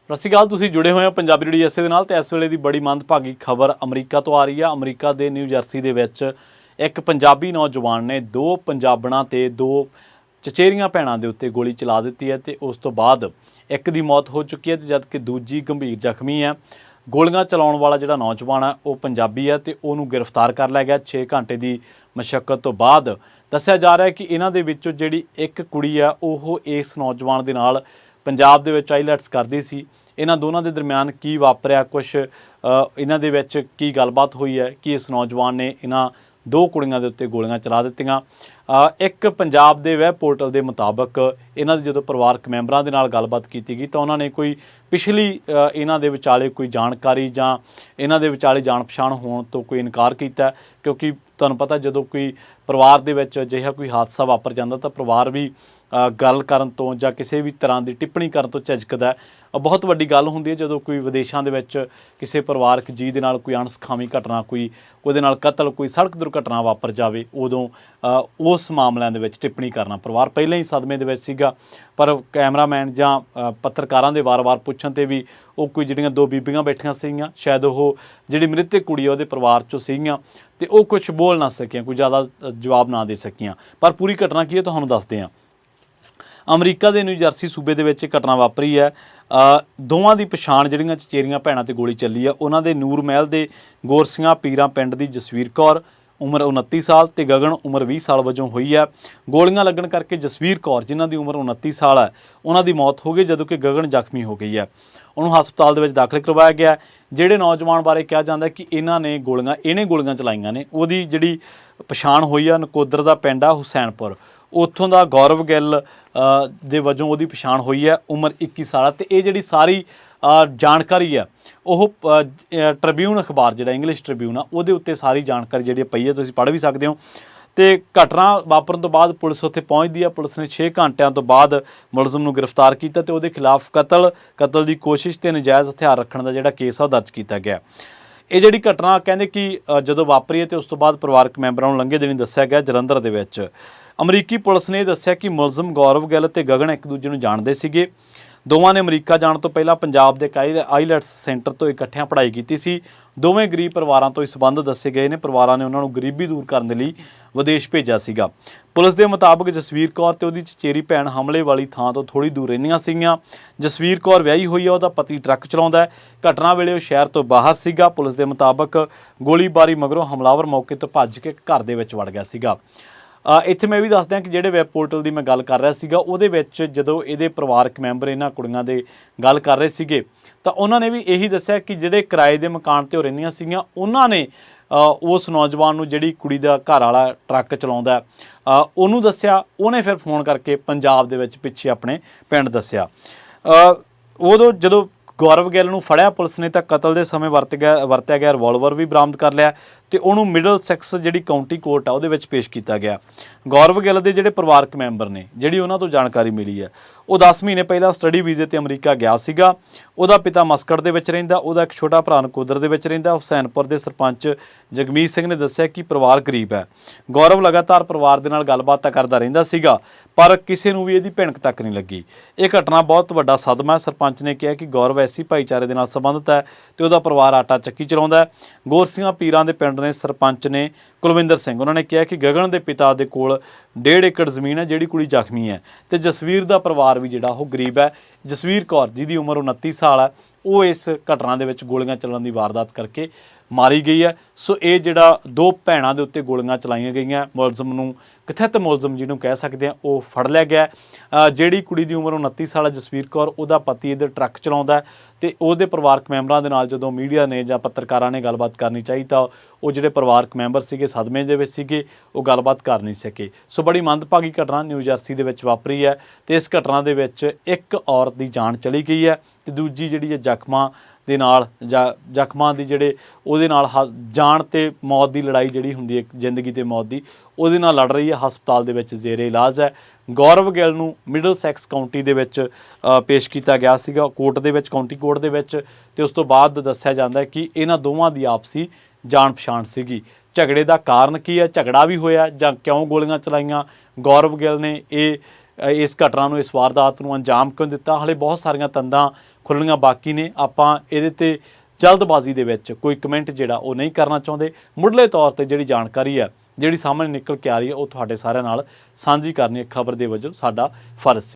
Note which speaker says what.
Speaker 1: ਸਤਿ ਸ਼੍ਰੀ ਅਕਾਲ। ਤੁਸੀਂ ਜੁੜੇ ਹੋਏ ਹੋ ਪੰਜਾਬੀ ਰੇਡੀਓ ਐਸੇ ਦੇ ਨਾਲ ਤੇ ਇਸ ਵੇਲੇ ਦੀ ਬੜੀ ਮੰਦਭਾਗੀ ਖਬਰ ਅਮਰੀਕਾ ਤੋਂ ਆ ਰਹੀ ਹੈ। ਅਮਰੀਕਾ ਦੇ ਨਿਊ ਜਰਸੀ ਦੇ ਵਿੱਚ ਇੱਕ ਪੰਜਾਬੀ ਨੌਜਵਾਨ ਨੇ ਦੋ ਪੰਜਾਬਣਾਂ ਤੇ ਦੋ ਚਚੇਰੀਆਂ ਭੈਣਾਂ ਦੇ ਉੱਤੇ ਗੋਲੀ ਚਲਾ ਦਿੱਤੀ ਹੈ ਤੇ ਉਸ ਤੋਂ ਬਾਅਦ ਇੱਕ ਦੀ ਮੌਤ ਹੋ ਚੁੱਕੀ ਹੈ ਤੇ ਜਦਕਿ ਦੂਜੀ ਗੰਭੀਰ ਜ਼ਖਮੀ ਹੈ। ਗੋਲੀਆਂ ਚਲਾਉਣ ਵਾਲਾ ਜਿਹੜਾ ਨੌਜਵਾਨ ਹੈ ਉਹ ਪੰਜਾਬੀ ਹੈ ਤੇ ਉਹਨੂੰ ਗ੍ਰਿਫਤਾਰ ਕਰ ਲਿਆ ਗਿਆ 6 ਘੰਟੇ ਦੀ ਮਸ਼ੱਕਤ ਤੋਂ ਬਾਅਦ। ਦੱਸਿਆ ਜਾ ਰਿਹਾ ਹੈ ਕਿ ਇਹਨਾਂ ਦੇ ਵਿੱਚੋਂ ਜਿਹੜੀ ਇੱਕ ਕੁੜੀ ਆ ਉਹ ਇਸ ਨੌਜਵਾਨ ਦੇ ਨਾਲ ਪੰਜਾਬ ਦੇ ਵਿੱਚ ਆਈਲੈਟਸ ਕਰਦੀ ਸੀ। ਇਹਨਾਂ ਦੋਨਾਂ ਦੇ ਦਰਮਿਆਨ ਕੀ ਵਾਪਰਿਆ, ਕੁਛ ਇਹਨਾਂ ਦੇ ਵਿੱਚ ਕੀ ਗੱਲਬਾਤ ਹੋਈ ਹੈ ਕਿ ਇਸ ਨੌਜਵਾਨ ਨੇ ਇਹਨਾਂ ਦੋ ਕੁੜੀਆਂ ਦੇ ਉੱਤੇ ਗੋਲੀਆਂ ਚਲਾ ਦਿੱਤੀਆਂ। ਇੱਕ ਪੰਜਾਬ ਦੇ ਵੈਬ ਪੋਰਟਲ ਦੇ ਮੁਤਾਬਕ ਇਹਨਾਂ ਦੇ ਜਦੋਂ ਪਰਿਵਾਰਕ ਮੈਂਬਰਾਂ ਦੇ ਨਾਲ ਗੱਲਬਾਤ ਕੀਤੀ ਗਈ ਤਾਂ ਉਹਨਾਂ ਨੇ ਕੋਈ ਪਿਛਲੀ ਇਹਨਾਂ ਦੇ ਵਿਚਾਲੇ ਕੋਈ ਜਾਣਕਾਰੀ ਜਾਂ ਇਹਨਾਂ ਦੇ ਵਿਚਾਲੇ ਜਾਣ ਪਛਾਣ ਹੋਣ ਤੋਂ ਕੋਈ ਇਨਕਾਰ ਕੀਤਾ, ਕਿਉਂਕਿ ਤੁਹਾਨੂੰ ਪਤਾ ਜਦੋਂ ਕੋਈ ਪਰਿਵਾਰ ਦੇ ਵਿੱਚ ਅਜਿਹਾ ਕੋਈ ਹਾਦਸਾ ਵਾਪਰ ਜਾਂਦਾ ਤਾਂ ਪਰਿਵਾਰ ਵੀ ਗੱਲ ਕਰਨ ਤੋਂ ਜਾਂ ਕਿਸੇ ਵੀ ਤਰ੍ਹਾਂ ਦੀ ਟਿੱਪਣੀ ਕਰਨ ਤੋਂ ਝਿਜਕਦਾ। ਬਹੁਤ ਵੱਡੀ ਗੱਲ ਹੁੰਦੀ ਹੈ ਜਦੋਂ ਕੋਈ ਵਿਦੇਸ਼ਾਂ ਦੇ ਵਿੱਚ ਕਿਸੇ ਪਰਿਵਾਰਕ ਜੀਅ ਦੇ ਨਾਲ ਕੋਈ ਅਣਸੁਖਾਵੀਂ ਘਟਨਾ, ਕੋਈ ਉਹਦੇ ਨਾਲ ਕਤਲ, ਕੋਈ ਸੜਕ ਦੁਰਘਟਨਾ ਵਾਪਰ ਜਾਵੇ, ਉਦੋਂ ਉਸ ਮਾਮਲਿਆਂ ਦੇ ਵਿੱਚ ਟਿੱਪਣੀ ਕਰਨਾ। ਪਰਿਵਾਰ ਪਹਿਲਾਂ ਹੀ ਸਦਮੇ ਦੇ ਵਿੱਚ ਸੀਗਾ, ਪਰ ਕੈਮਰਾਮੈਨ ਜਾਂ ਪੱਤਰਕਾਰਾਂ ਦੇ ਵਾਰ-ਵਾਰ ਪੁੱਛਣ 'ਤੇ ਵੀ ਉਹ ਕੋਈ ਜਿਹੜੀਆਂ ਦੋ ਬੀਬੀਆਂ ਬੈਠੀਆਂ ਸੀਗੀਆਂ, ਸ਼ਾਇਦ ਉਹ ਜਿਹੜੀ ਮ੍ਰਿਤਕ ਕੁੜੀ ਉਹਦੇ ਪਰਿਵਾਰ 'ਚੋਂ ਸੀਗੀਆਂ ਤੇ ਉਹ ਕੁਛ ਬੋਲ ਨਾ ਸਕੀਆਂ, ਕੋਈ ਜ਼ਿਆਦਾ ਜਵਾਬ ਨਾ ਦੇ ਸਕੀਆਂ। ਪਰ ਪੂਰੀ ਘਟਨਾ ਕੀ ਹੈ ਤੁਹਾਨੂੰ ਦੱਸਦੇ ਹਾਂ। ਅਮਰੀਕਾ ਦੇ ਨਿਊ ਜਰਸੀ ਸੂਬੇ ਦੇ ਵਿੱਚ ਇਹ ਘਟਨਾ ਵਾਪਰੀ ਹੈ। ਦੋਵਾਂ ਦੀ ਪਛਾਣ ਜਿਹੜੀਆਂ ਚਚੇਰੀਆਂ ਭੈਣਾਂ 'ਤੇ ਗੋਲੀ ਚੱਲੀ ਆ ਉਹਨਾਂ ਦੇ ਨੂਰ ਮਹਿਲ ਦੇ ਗੋਰਸੀਆਂ ਪੀਰਾਂ ਪਿੰਡ ਦੀ ਜਸਵੀਰ ਕੌਰ ਉਮਰ 29 ਸਾਲ ਤੇ ਗਗਨ ਉਮਰ 20 ਸਾਲ ਵਜੋਂ ਹੋਈ ਹੈ। ਗੋਲੀਆਂ ਲੱਗਣ ਕਰਕੇ ਜਸਵੀਰ ਕੌਰ ਜਿਨ੍ਹਾਂ ਦੀ ਉਮਰ 29 ਸਾਲ ਹੈ ਉਹਨਾਂ ਦੀ ਮੌਤ ਹੋ ਗਈ, ਜਦੋਂ ਕਿ ਗਗਨ ਜ਼ਖਮੀ ਹੋ ਗਈ ਹੈ। ਉਹਨੂੰ ਹਸਪਤਾਲ ਦੇ ਵਿੱਚ ਦਾਖਲ ਕਰਵਾਇਆ ਗਿਆ। ਜਿਹੜੇ ਨੌਜਵਾਨ ਬਾਰੇ ਕਿਹਾ ਜਾਂਦਾ ਕਿ ਇਹਨੇ ਗੋਲੀਆਂ ਚਲਾਈਆਂ ਨੇ, ਉਹਦੀ ਜਿਹੜੀ ਪਛਾਣ ਹੋਈ ਆ, ਨਕੋਦਰ ਦਾ ਪਿੰਡ ਆ ਹੁਸੈਨਪੁਰ, ਉੱਥੋਂ ਦਾ ਗੌਰਵ ਗਿੱਲ ਦੇ ਵਜੋਂ ਉਹਦੀ ਪਛਾਣ ਹੋਈ ਹੈ, ਉਮਰ 21 ਸਾਲ। ਅਤੇ ਇਹ ਜਿਹੜੀ ਸਾਰੀ ਜਾਣਕਾਰੀ ਆ ਉਹ ਟ੍ਰਿਬਿਊਨ ਅਖਬਾਰ ਜਿਹੜਾ ਇੰਗਲਿਸ਼ ਟ੍ਰਿਬਿਊਨ ਆ ਉਹਦੇ ਉੱਤੇ ਸਾਰੀ ਜਾਣਕਾਰੀ ਜਿਹੜੀ ਪਈ ਹੈ, ਤੁਸੀਂ ਪੜ੍ਹ ਵੀ ਸਕਦੇ ਹੋ। ਅਤੇ ਘਟਨਾ ਵਾਪਰਨ ਤੋਂ ਬਾਅਦ ਪੁਲਿਸ ਉੱਥੇ ਪਹੁੰਚਦੀ ਆ। ਪੁਲਿਸ ਨੇ 6 ਘੰਟਿਆਂ ਤੋਂ ਬਾਅਦ ਮੁਲਜ਼ਮ ਨੂੰ ਗ੍ਰਿਫਤਾਰ ਕੀਤਾ ਅਤੇ ਉਹਦੇ ਖਿਲਾਫ ਕਤਲ ਦੀ ਕੋਸ਼ਿਸ਼ ਅਤੇ ਨਜਾਇਜ਼ ਹਥਿਆਰ ਰੱਖਣ ਦਾ ਜਿਹੜਾ ਕੇਸ ਆ ਉਹ ਦਰਜ ਕੀਤਾ ਗਿਆ। ਇਹ ਜਿਹੜੀ ਘਟਨਾ ਕਹਿੰਦੇ ਕਿ ਜਦੋਂ ਵਾਪਰੀ ਹੈ ਅਤੇ ਉਸ ਤੋਂ ਬਾਅਦ ਪਰਿਵਾਰਕ ਮੈਂਬਰਾਂ ਨੂੰ ਲੰਘੇ ਦਿਨੀ ਦੱਸਿਆ ਗਿਆ ਜਲੰਧਰ ਦੇ ਵਿੱਚ। ਅਮਰੀਕੀ ਪੁਲਿਸ ਨੇ ਇਹ ਦੱਸਿਆ ਕਿ ਮੁਲਜ਼ਮ ਗੌਰਵ ਗਿੱਲ ਅਤੇ ਗਗਨ ਇੱਕ ਦੂਜੇ ਨੂੰ ਜਾਣਦੇ ਸੀਗੇ। ਦੋਵਾਂ ਨੇ ਅਮਰੀਕਾ ਜਾਣ ਤੋਂ ਪਹਿਲਾਂ ਪੰਜਾਬ ਦੇ ਆਈਲੈਟਸ ਸੈਂਟਰ ਤੋਂ ਇਕੱਠਿਆਂ ਪੜ੍ਹਾਈ ਕੀਤੀ ਸੀ। ਦੋਵੇਂ ਗਰੀਬ ਪਰਿਵਾਰਾਂ ਤੋਂ ਹੀ ਸੰਬੰਧ ਦੱਸੇ ਗਏ ਨੇ। ਪਰਿਵਾਰਾਂ ਨੇ ਉਹਨਾਂ ਨੂੰ ਗਰੀਬੀ ਦੂਰ ਕਰਨ ਦੇ ਲਈ ਵਿਦੇਸ਼ ਭੇਜਿਆ ਸੀਗਾ। ਪੁਲਿਸ ਦੇ ਮੁਤਾਬਕ ਜਸਵੀਰ ਕੌਰ ਤੇ ਉਹਦੀ ਚਚੇਰੀ ਭੈਣ ਹਮਲੇ ਵਾਲੀ ਥਾਂ ਤੋਂ ਥੋੜ੍ਹੀ ਦੂਰ ਰਹਿੰਦੀਆਂ ਸੀਗੀਆਂ। ਜਸਵੀਰ ਕੌਰ ਵਿਆਹੀ ਹੋਈ ਆ, ਉਹਦਾ ਪਤੀ ਟਰੱਕ ਚਲਾਉਂਦਾ। ਘਟਨਾ ਵੇਲੇ ਉਹ ਸ਼ਹਿਰ ਤੋਂ ਬਾਹਰ ਸੀਗਾ। ਪੁਲਿਸ ਦੇ ਮੁਤਾਬਕ ਗੋਲੀਬਾਰੀ ਮਗਰੋਂ ਹਮਲਾਵਰ ਮੌਕੇ ਤੋਂ ਭੱਜ ਕੇ ਘਰ ਦੇ ਵਿੱਚ ਵੜ ਗਿਆ ਸੀਗਾ। ਇੱਥੇ ਮੈਂ ਵੀ ਦੱਸ ਦਿਆਂ ਕਿ ਜਿਹੜੇ ਵੈਬ ਪੋਰਟਲ ਦੀ ਮੈਂ ਗੱਲ ਕਰ ਰਿਹਾ ਸੀਗਾ ਉਹਦੇ ਵਿੱਚ ਜਦੋਂ ਇਹਦੇ ਪਰਿਵਾਰਕ ਮੈਂਬਰ ਇਹਨਾਂ ਕੁੜੀਆਂ ਦੇ ਗੱਲ ਕਰ ਰਹੇ ਸੀਗੇ ਤਾਂ ਉਹਨਾਂ ਨੇ ਵੀ ਇਹੀ ਦੱਸਿਆ ਕਿ ਜਿਹੜੇ ਕਿਰਾਏ ਦੇ ਮਕਾਨ 'ਤੇ ਉਹ ਰਹਿੰਦੀਆਂ ਸੀਗੀਆਂ ਉਹਨਾਂ ਨੇ ਉਸ ਨੌਜਵਾਨ ਨੂੰ, ਜਿਹੜੀ ਕੁੜੀ ਦਾ ਘਰ ਵਾਲਾ ਟਰੱਕ ਚਲਾਉਂਦਾ, ਉਹਨੂੰ ਦੱਸਿਆ। ਉਹਨੇ ਫਿਰ ਫੋਨ ਕਰਕੇ ਪੰਜਾਬ ਦੇ ਵਿੱਚ ਪਿੱਛੇ ਆਪਣੇ ਪਿੰਡ ਦੱਸਿਆ। ਉਦੋਂ ਜਦੋਂ ਗੌਰਵ ਗਿੱਲ ਨੂੰ ਫੜਿਆ ਪੁਲਿਸ ਨੇ ਤਾਂ ਕਤਲ ਦੇ ਸਮੇਂ ਵਰਤਿਆ ਗਿਆ ਰਿਵਾਲਵਰ ਵੀ ਬਰਾਮਦ ਕਰ ਲਿਆ ਅਤੇ ਉਹਨੂੰ ਮਿਡਲਸੈਕਸ ਜਿਹੜੀ ਕਾਊਂਟੀ ਕੋਰਟ ਆ ਉਹਦੇ ਵਿੱਚ ਪੇਸ਼ ਕੀਤਾ ਗਿਆ। ਗੌਰਵ ਗਿੱਲ ਦੇ ਜਿਹੜੇ ਪਰਿਵਾਰਕ ਮੈਂਬਰ ਨੇ, ਜਿਹੜੀ ਉਹਨਾਂ ਤੋਂ ਜਾਣਕਾਰੀ ਮਿਲੀ ਹੈ, ਉਹ 10 ਮਹੀਨੇ ਪਹਿਲਾਂ ਸਟੱਡੀ ਵੀਜ਼ੇ 'ਤੇ ਅਮਰੀਕਾ ਗਿਆ ਸੀਗਾ। ਉਹਦਾ ਪਿਤਾ ਮਸਕਟ ਦੇ ਵਿੱਚ ਰਹਿੰਦਾ, ਉਹਦਾ ਇੱਕ ਛੋਟਾ ਭਰਾ ਨਕੋਦਰ ਦੇ ਵਿੱਚ ਰਹਿੰਦਾ। ਹੁਸੈਨਪੁਰ ਦੇ ਸਰਪੰਚ ਜਗਮੀਤ ਸਿੰਘ ਨੇ ਦੱਸਿਆ ਕਿ ਪਰਿਵਾਰ ਗਰੀਬ ਹੈ। ਗੌਰਵ ਲਗਾਤਾਰ ਪਰਿਵਾਰ ਦੇ ਨਾਲ ਗੱਲਬਾਤ ਤਾਂ ਕਰਦਾ ਰਹਿੰਦਾ ਸੀਗਾ, ਪਰ ਕਿਸੇ ਨੂੰ ਵੀ ਇਹਦੀ ਭਿਣਕ ਤੱਕ ਨਹੀਂ ਲੱਗੀ। ਇਹ ਘਟਨਾ ਬਹੁਤ ਵੱਡਾ ਸਦਮਾ ਹੈ। ਸਰਪੰਚ ਨੇ ਕਿਹਾ ਕਿ ਗੌਰਵ ਐਸੀ ਭਾਈਚਾਰੇ ਦੇ ਨਾਲ ਸੰਬੰਧਿਤ ਹੈ ਅਤੇ ਉਹਦਾ ਪਰਿਵਾਰ ਆਟਾ ਚੱਕੀ ਚਲਾਉਂਦਾ ਹੈ। ਗੋਰਸੀਆਂ ਪੀਰਾਂ ਦੇ ਪਿੰਡ ਨੇ ਸਰਪੰਚ ਨੇ ਕੁਲਵਿੰਦਰ ਸਿੰਘ, ਉਹਨਾਂ ਨੇ ਕਿਹਾ ਕਿ ਗਗਨ ਦੇ ਪਿਤਾ ਦੇ ਕੋਲ 1.5 ਏਕੜ ਜ਼ਮੀਨ ਹੈ, ਜਿਹੜੀ ਕੁੜੀ ਜ਼ਖਮੀ ਹੈ, ਅਤੇ ਜਸਵੀਰ ਦਾ ਪਰਿਵਾਰ ਵੀ ਜਿਹੜਾ ਉਹ ਗਰੀਬ ਹੈ। ਜਸਵੀਰ ਕੌਰ ਜਿਹਦੀ ਉਮਰ 29 ਸਾਲ ਹੈ ਉਹ ਇਸ ਘਟਨਾ ਦੇ ਵਿੱਚ ਗੋਲੀਆਂ ਚੱਲਣ ਦੀ ਵਾਰਦਾਤ ਕਰਕੇ ਮਾਰੀ ਗਈ ਹੈ। ਸੋ ਇਹ ਜਿਹੜਾ ਦੋ ਭੈਣਾਂ ਦੇ ਉੱਤੇ ਗੋਲੀਆਂ ਚਲਾਈਆਂ ਗਈਆਂ, ਮੁਲਜ਼ਮ ਨੂੰ, ਕਥਿਤ ਮੁਲਜ਼ਮ ਜਿਹਨੂੰ ਕਹਿ ਸਕਦੇ ਹਾਂ, ਉਹ ਫੜ ਲਿਆ ਗਿਆ। ਜਿਹੜੀ ਕੁੜੀ ਦੀ ਉਮਰ 29 ਸਾਲ ਹੈ ਜਸਵੀਰ ਕੌਰ, ਉਹਦਾ ਪਤੀ ਇੱਧਰ ਟਰੱਕ ਚਲਾਉਂਦਾ ਅਤੇ ਉਹਦੇ ਪਰਿਵਾਰਕ ਮੈਂਬਰਾਂ ਦੇ ਨਾਲ ਜਦੋਂ ਮੀਡੀਆ ਨੇ ਜਾਂ ਪੱਤਰਕਾਰਾਂ ਨੇ ਗੱਲਬਾਤ ਕਰਨੀ ਚਾਹੀ ਤਾਂ ਉਹ ਜਿਹੜੇ ਪਰਿਵਾਰਕ ਮੈਂਬਰ ਸੀਗੇ ਸਦਮੇ ਦੇ ਵਿੱਚ ਸੀਗੇ, ਉਹ ਗੱਲਬਾਤ ਕਰ ਨਹੀਂ ਸਕੇ। ਸੋ ਬੜੀ ਮੰਦਭਾਗੀ ਘਟਨਾ ਨਿਊ ਜਰਸੀ ਦੇ ਵਿੱਚ ਵਾਪਰੀ ਹੈ ਅਤੇ ਇਸ ਘਟਨਾ ਦੇ ਵਿੱਚ ਇੱਕ ਔਰਤ ਦੀ ਜਾਨ ਚਲੀ ਗਈ ਹੈ ਅਤੇ ਦੂਜੀ ਜਿਹੜੀ ਹੈ ਜ਼ਖਮਾਂ ਦੇ ਨਾਲ ਜ਼ਖਮਾਂ ਦੀ ਜਿਹੜੇ ਉਹਦੇ ਨਾਲ ਜਾਨ ਅਤੇ ਮੌਤ ਦੀ ਲੜਾਈ ਜਿਹੜੀ ਹੁੰਦੀ ਹੈ, ਜ਼ਿੰਦਗੀ ਅਤੇ ਮੌਤ ਦੀ, ਉਹਦੇ ਨਾਲ ਲੜ ਰਹੀ ਹੈ। ਹਸਪਤਾਲ ਦੇ ਵਿੱਚ ਜ਼ੇਰੇ ਇਲਾਜ ਹੈ। ਗੌਰਵ ਗਿੱਲ ਨੂੰ ਮਿਡਲਸੈਕਸ ਕਾਊਂਟੀ ਦੇ ਵਿੱਚ ਪੇਸ਼ ਕੀਤਾ ਗਿਆ ਸੀਗਾ, ਕੋਰਟ ਦੇ ਵਿੱਚ, ਕਾਊਂਟੀ ਕੋਰਟ ਦੇ ਵਿੱਚ, ਅਤੇ ਉਸ ਤੋਂ ਬਾਅਦ ਦੱਸਿਆ ਜਾਂਦਾ ਕਿ ਇਹਨਾਂ ਦੋਵਾਂ ਦੀ ਆਪਸੀ ਜਾਣ ਪਛਾਣ ਸੀਗੀ। ਝਗੜੇ ਦਾ ਕਾਰਨ ਕੀ ਹੈ, ਝਗੜਾ ਵੀ ਹੋਇਆ ਜਾਂ ਕਿਉਂ ਗੋਲੀਆਂ ਚਲਾਈਆਂ, ਗੌਰਵ ਗਿੱਲ ਨੇ ਇਹ ਇਸ ਘਟਨਾ ਨੂੰ, ਇਸ ਵਾਰਦਾਤ ਨੂੰ ਅੰਜਾਮ ਕਿਉਂ ਦਿੱਤਾ। ਹਾਲੇ ਬਹੁਤ ਸਾਰੀਆਂ ਤੰਦਾਂ ਖੁੱਲ੍ਹਣੀਆਂ ਬਾਕੀ ਨੇ। ਆਪਾਂ ਇਹਦੇ 'ਤੇ ਜਲਦਬਾਜ਼ੀ ਦੇ ਵਿੱਚ ਕੋਈ ਕਮੈਂਟ ਜਿਹੜਾ ਉਹ ਨਹੀਂ ਕਰਨਾ ਚਾਹੁੰਦੇ। ਮੁੱਢਲੇ ਤੌਰ ਤੇ ਜਿਹੜੀ ਜਾਣਕਾਰੀ ਹੈ, ਜਿਹੜੀ ਸਾਹਮਣੇ ਨਿਕਲ ਕੇ ਆ ਰਹੀ ਹੈ, ਉਹ ਤੁਹਾਡੇ ਸਾਰਿਆਂ ਨਾਲ ਸਾਂਝੀ ਕਰਨੀ ਖਬਰ ਦੇ ਵਜੋਂ ਸਾਡਾ ਫਰਜ਼ ਸੀ।